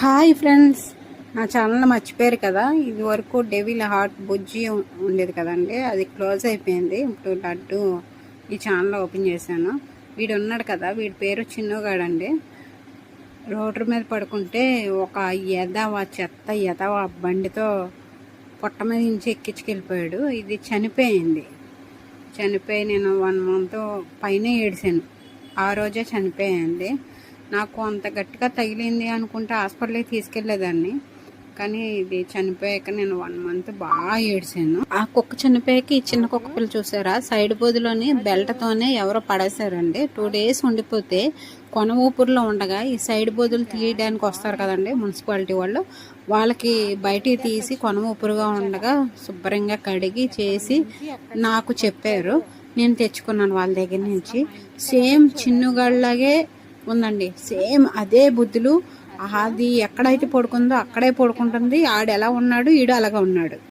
Hi friends, నా channel మర్చిపోయారు కదా. ఇది వరకు డెవిల్ హార్ట్ బుజ్జి ఉండేది కదండి, అది క్లోజ్ అయిపోయింది. ఇప్పుడు లడ్డు ఈ ఛానల్ ఓపెన్ చేశాను. వీడు ఉన్నాడు కదా, వీడి పేరు చిన్నుగాడండి. రోడ్డు మీద పడుకుంటే ఒక చెత్త ఎదవ బండితో పొట్ట మీద నుంచి ఎక్కించుకెళ్ళిపోయాడు. ఇది చనిపోయి నేను 1 month పైన ఏడిశాను. ఆ రోజే చనిపోయింది. నాకు అంత గట్టిగా తగిలింది అనుకుంటే హాస్పిటల్కి తీసుకెళ్లేదాన్ని, కానీ ఇది చనిపోయాక నేను 1 month బాగా ఏడ్చాను. ఆ కుక్క చనిపోయాక ఈ చిన్న కుక్క పిల్ల చూసారా, సైడ్ బోధులోని బెల్ట్తోనే ఎవరో పడేశారండి. 2 days ఉండిపోతే కొన ఊపిరిలో ఉండగా ఈ సైడ్ బోధులు తీయడానికి వస్తారు కదండి మున్సిపాలిటీ వాళ్ళు, వాళ్ళకి బయటికి తీసి కొన ఊపిరిగా ఉండగా శుభ్రంగా కడిగి చేసి నాకు చెప్పారు. నేను తెచ్చుకున్నాను వాళ్ళ దగ్గర నుంచి. సేమ్ చిన్నుగాళ్ళలాగే ఉందండి, సేమ్ అదే బుద్ధులు. అది ఎక్కడైతే పడుకుందో అక్కడే పడుకుంటుంది. ఆడు ఎలా ఉన్నాడు, ఈడు అలాగా ఉన్నాడు.